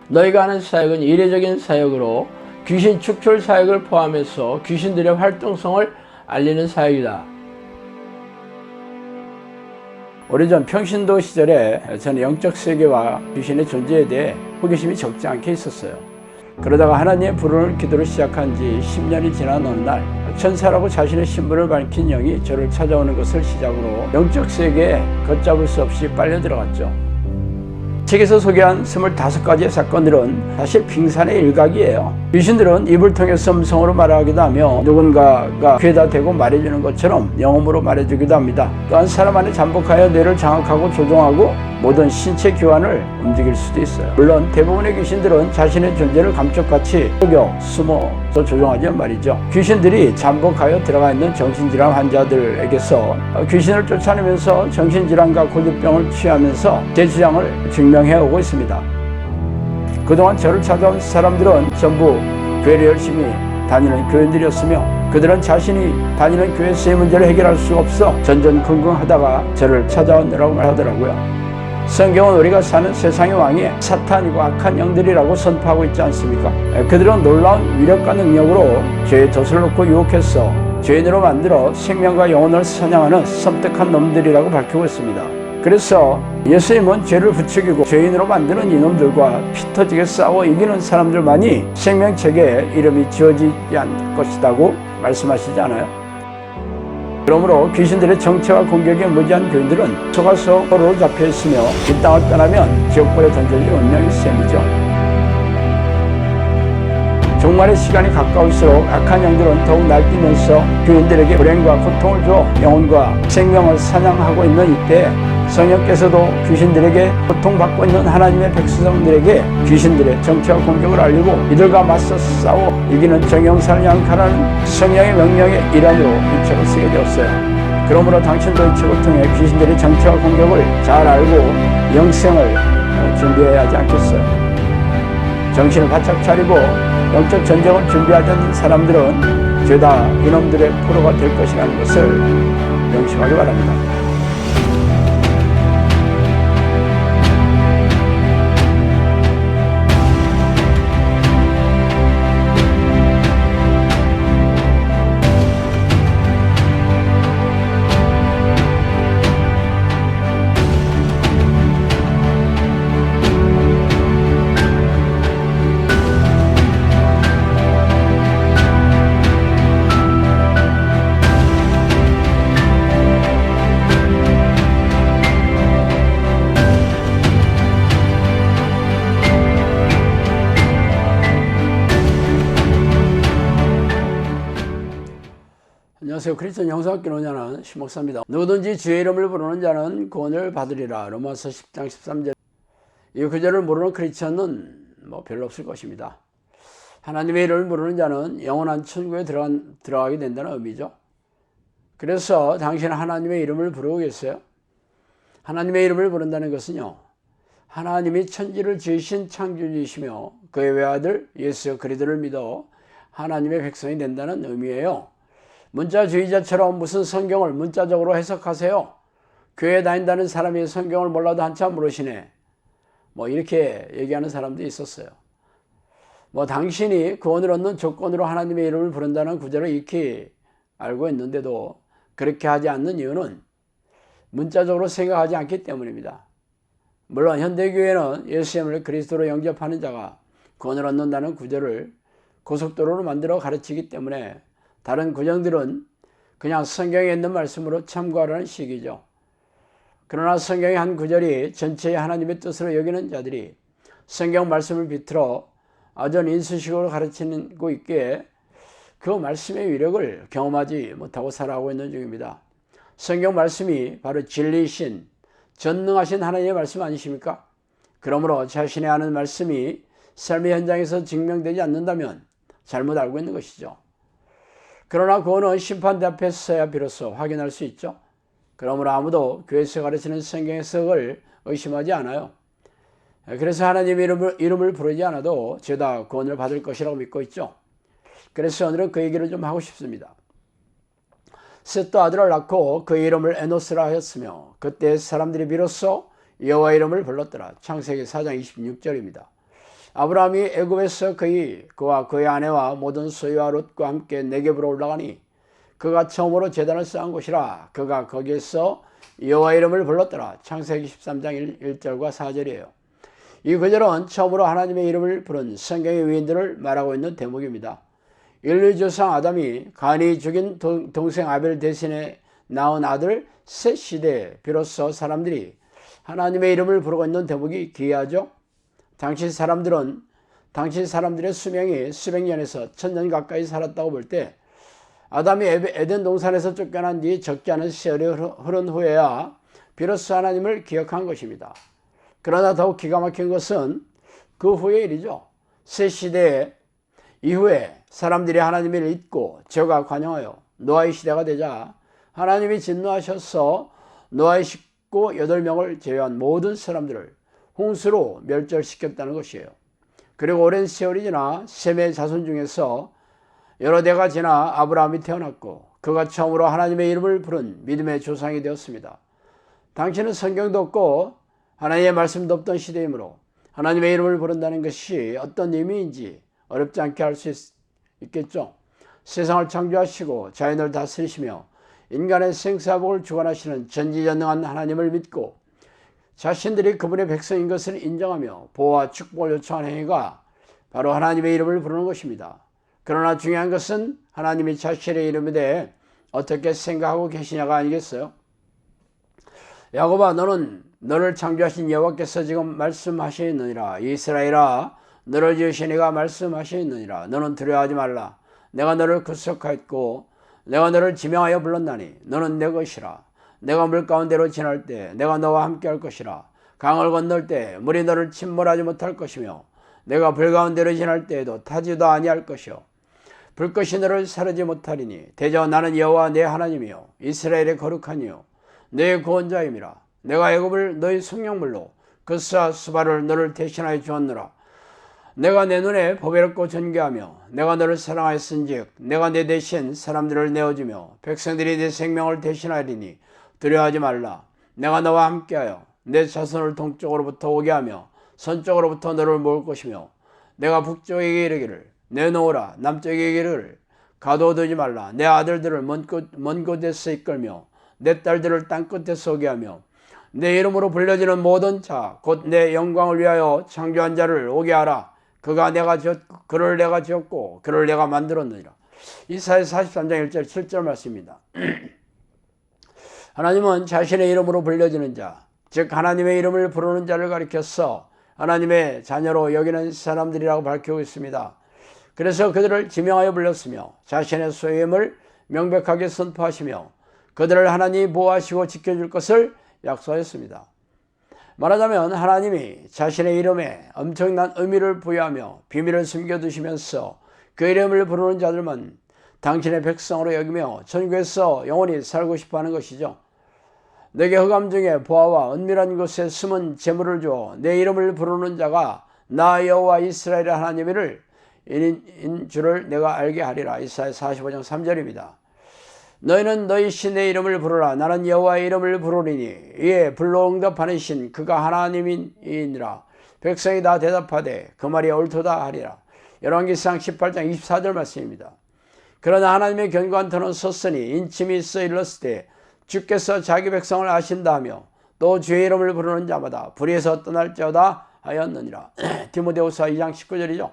너희가 하는 사역은 이례적인 사역으로 귀신 축출 사역을 포함해서 귀신들의 활동성을 알리는 사역이다. 오래전 평신도 시절에 저는 영적 세계와 귀신의 존재에 대해 호기심이 적지 않게 있었어요. 그러다가 하나님의 부르는 기도를 시작한 지 10년이 지난 어느 날 천사라고 자신의 신분을 밝힌 영이 저를 찾아오는 것을 시작으로 영적 세계에 걷잡을 수 없이 빨려 들어갔죠. 책에서 소개한 25가지의 사건들은 사실 빙산의 일각이에요. 귀신들은 입을 통해서 음성으로 말하기도 하며 누군가가 귀에다 대고 말해주는 것처럼 영음으로 말해주기도 합니다. 또한 사람 안에 잠복하여 뇌를 장악하고 조종하고 모든 신체 기관을 움직일 수도 있어요. 물론 대부분의 귀신들은 자신의 존재를 감쪽같이 속여 숨어서 조종하지만 말이죠. 귀신들이 잠복하여 들어가 있는 정신질환 환자들에게서 귀신을 쫓아내면서 정신질환과 고질병을 취하면서 제 주장을 증명해오고 있습니다. 그동안 저를 찾아온 사람들은 전부 교회를 열심히 다니는 교인들이었으며 그들은 자신이 다니는 교회에서의 문제를 해결할 수 없어 전전긍긍하다가 저를 찾아오느라고 말하더라고요. 성경은 우리가 사는 세상의 왕이 사탄이고 악한 영들이라고 선포하고 있지 않습니까? 그들은 놀라운 위력과 능력으로 죄의 덫을 놓고 유혹해서 죄인으로 만들어 생명과 영혼을 사냥하는 섬뜩한 놈들이라고 밝히고 있습니다. 그래서 예수님은 죄를 부추기고 죄인으로 만드는 이놈들과 피 터지게 싸워 이기는 사람들만이 생명책에 이름이 지어지지 않을 것이라고 말씀하시지 않아요? 그러므로 귀신들의 정체와 공격에 무지한 교인들은 속아서 포로로 잡혀있으며 이 땅을 떠나면 지옥불에 던져질 운명이 셈이죠. 종말의 시간이 가까울수록 악한 영들은 더욱 날뛰면서 교인들에게 불행과 고통을 줘 영혼과 생명을 사냥하고 있는 이때 성령께서도 귀신들에게 고통받고 있는 하나님의 백성들에게 귀신들의 정체와 공격을 알리고 이들과 맞서 싸워 이기는 정형사를 양칼하는 성령의 명령의 일환으로 이 책을 쓰게 되었어요. 그러므로 당신도 이 책을 통해 귀신들의 정체와 공격을 잘 알고 영생을 준비해야 하지 않겠어요? 정신을 바짝 차리고 영적 전쟁을 준비하지 않는 사람들은 죄다 이놈들의 포로가 될 것이라는 것을 명심하기 바랍니다. 안녕하세요. 크리스천 영성학교 논자는 심목사입니다. 누구든지 주의 이름을 부르는 자는 구원을 받으리라. 로마서 10장 13절. 이 구절을 모르는 크리스천은 별로 없을 것입니다. 하나님의 이름을 부르는 자는 영원한 천국에 들어가게 된다는 의미죠. 그래서 당신은 하나님의 이름을 부르고 계세요? 하나님의 이름을 부른다는 것은요, 하나님이 천지를 지으신 창조주이시며 그의 외아들 예수 그리스도를 믿어 하나님의 백성이 된다는 의미예요. 문자주의자처럼 무슨 성경을 문자적으로 해석하세요? 교회 다닌다는 사람이 성경을 몰라도 한참 모르시네. 이렇게 얘기하는 사람도 있었어요. 당신이 구원을 얻는 조건으로 하나님의 이름을 부른다는 구절을 익히 알고 있는데도 그렇게 하지 않는 이유는 문자적으로 생각하지 않기 때문입니다. 물론 현대교회는 예수님을 그리스도로 영접하는 자가 구원을 얻는다는 구절을 고속도로로 만들어 가르치기 때문에 다른 구절들은 그냥 성경에 있는 말씀으로 참고하라는 식이죠. 그러나 성경의 한 구절이 전체의 하나님의 뜻으로 여기는 자들이 성경 말씀을 비틀어 아전 인수식으로 가르치고 있기에 그 말씀의 위력을 경험하지 못하고 살아가고 있는 중입니다. 성경 말씀이 바로 진리이신 전능하신 하나님의 말씀 아니십니까? 그러므로 자신의 아는 말씀이 삶의 현장에서 증명되지 않는다면 잘못 알고 있는 것이죠. 그러나 구원은 심판대 앞에서 서야 비로소 확인할 수 있죠. 그러므로 아무도 교회에서 가르치는 성경 해석을 의심하지 않아요. 그래서 하나님의 이름을 부르지 않아도 죄다 구원을 받을 것이라고 믿고 있죠. 그래서 오늘은 그 얘기를 좀 하고 싶습니다. 셋도 아들을 낳고 그 이름을 에노스라 하였으며 그때 사람들이 비로소 여호와 이름을 불렀더라. 창세기 4장 26절입니다. 아브라함이 애굽에서 그와 그의 아내와 모든 소유와 롯과 함께 네겝으로 올라가니 그가 처음으로 제단을 쌓은 곳이라 그가 거기에서 여호와 이름을 불렀더라. 창세기 13장 1절과 4절이에요. 이 구절은 처음으로 하나님의 이름을 부른 성경의 위인들을 말하고 있는 대목입니다. 인류 조상 아담이 가인이 죽인 동생 아벨 대신에 낳은 아들 셋 시대에 비로소 사람들이 하나님의 이름을 부르고 있는 대목이 기이하죠. 당시 사람들의 수명이 수백 년에서 1000년 가까이 살았다고 볼 때 아담이 에덴 동산에서 쫓겨난 뒤 적지 않은 세월이 흐른 후에야 비로소 하나님을 기억한 것입니다. 그러나 더욱 기가 막힌 것은 그 후의 일이죠. 새 시대 이후에 사람들이 하나님을 잊고 죄가 관영하여 노아의 시대가 되자 하나님이 진노하셔서 노아의 식구 8명을 제외한 모든 사람들을 홍수로 멸절시켰다는 것이에요. 그리고 오랜 세월이 지나 셈의 자손 중에서 여러 대가 지나 아브라함이 태어났고 그가 처음으로 하나님의 이름을 부른 믿음의 조상이 되었습니다. 당시는 성경도 없고 하나님의 말씀도 없던 시대이므로 하나님의 이름을 부른다는 것이 어떤 의미인지 어렵지 않게 알 수 있겠죠. 세상을 창조하시고 자연을 다스리시며 인간의 생사복을 주관하시는 전지전능한 하나님을 믿고 자신들이 그분의 백성인 것을 인정하며 보호와 축복을 요청하는 행위가 바로 하나님의 이름을 부르는 것입니다. 그러나 중요한 것은 하나님이 자신의 이름에 대해 어떻게 생각하고 계시냐가 아니겠어요? 야곱아, 너는 너를 창조하신 여호와께서 지금 말씀하시느니라. 이스라엘아, 너를 지으신 이가 말씀하시느니라. 너는 두려워하지 말라. 내가 너를 구속하였고 내가 너를 지명하여 불렀나니 너는 내 것이라. 내가 물 가운데로 지날 때 내가 너와 함께 할 것이라. 강을 건널 때 물이 너를 침몰하지 못할 것이며 내가 불 가운데로 지날 때에도 타지도 아니할 것이요 불꽃이 너를 사르지 못하리니 대저 나는 여호와 내 하나님이요 이스라엘의 거룩하니요 내 구원자임이라. 내가 애굽을 너희 성령물로 그스와 수바를 너를 대신하여 주었노라. 내가 내 눈에 보배롭고 존귀하며 내가 너를 사랑하였은즉 내가 내 대신 사람들을 내어주며 백성들이 내 생명을 대신하리니 두려워하지 말라. 내가 너와 함께하여 내 자손을 동쪽으로부터 오게 하며 서쪽으로부터 너를 모을 것이며 내가 북쪽에게 이르기를 내놓으라. 남쪽에게 이르기를 가둬두지 말라. 내 아들들을 먼 곳에서 이끌며 내 딸들을 땅끝에서 오게 하며 내 이름으로 불려지는 모든 자 곧 내 영광을 위하여 창조한 자를 오게 하라. 그를 내가 지었고 그를 내가 만들었느니라. 이사야 43장 1절 7절 말씀입니다. 하나님은 자신의 이름으로 불려지는 자, 즉 하나님의 이름을 부르는 자를 가리켜서 하나님의 자녀로 여기는 사람들이라고 밝히고 있습니다. 그래서 그들을 지명하여 불렀으며 자신의 소유임을 명백하게 선포하시며 그들을 하나님이 보호하시고 지켜줄 것을 약속하였습니다. 말하자면 하나님이 자신의 이름에 엄청난 의미를 부여하며 비밀을 숨겨두시면서 그 이름을 부르는 자들만 당신의 백성으로 여기며 천국에서 영원히 살고 싶어하는 것이죠. 내게 흑암 중에 보아와 은밀한 곳에 숨은 재물을 주어 내 이름을 부르는 자가 나 여호와 이스라엘의 하나님을 인 줄을 내가 알게 하리라. 이사야 45장 3절입니다. 너희는 너희 신의 이름을 부르라. 나는 여호와의 이름을 부르리니 이에 불로 응답하는 신 그가 하나님이니라. 백성이 다 대답하되 그 말이 옳도다 하리라. 열왕기상 18장 24절 말씀입니다. 그러나 하나님의 견고한 터는 섰으니 인침이 있어 일렀을 때 주께서 자기 백성을 아신다 하며 또 주의 이름을 부르는 자마다 불의에서 떠날지어다 하였느니라. 디모데후서 2장 19절이죠.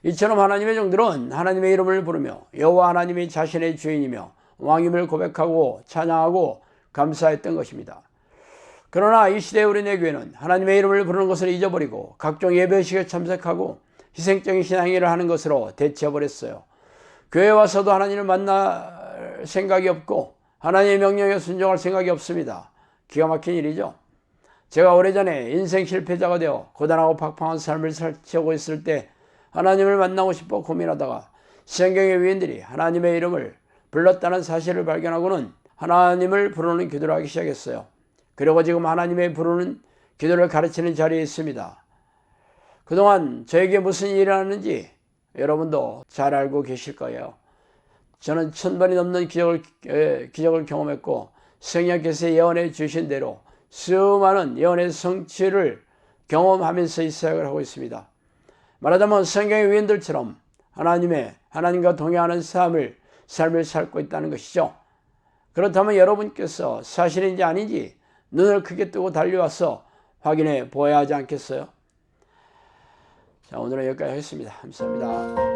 이처럼 하나님의 종들은 하나님의 이름을 부르며 여호와 하나님이 자신의 주인이며 왕임을 고백하고 찬양하고 감사했던 것입니다. 그러나 이 시대의 우리 내교회는 하나님의 이름을 부르는 것을 잊어버리고 각종 예배의식에 참석하고 희생적인 신앙일을 하는 것으로 대체해버렸어요. 교회에 와서도 하나님을 만날 생각이 없고 하나님의 명령에 순종할 생각이 없습니다. 기가 막힌 일이죠. 제가 오래전에 인생 실패자가 되어 고단하고 팍팍한 삶을 살치고 있을 때 하나님을 만나고 싶어 고민하다가 성경의 위인들이 하나님의 이름을 불렀다는 사실을 발견하고는 하나님을 부르는 기도를 하기 시작했어요. 그리고 지금 하나님의 부르는 기도를 가르치는 자리에 있습니다. 그동안 저에게 무슨 일이 일어났는지 여러분도 잘 알고 계실 거예요. 저는 1000번이 넘는 기적을 경험했고 성령께서 예언해 주신 대로 수많은 예언의 성취를 경험하면서 이 사역을 하고 있습니다. 말하자면 성경의 위인들처럼 하나님과 동행하는 삶을 살고 있다는 것이죠. 그렇다면 여러분께서 사실인지 아닌지 눈을 크게 뜨고 달려와서 확인해 보아야 하지 않겠어요? 자, 오늘은 여기까지 하겠습니다. 감사합니다.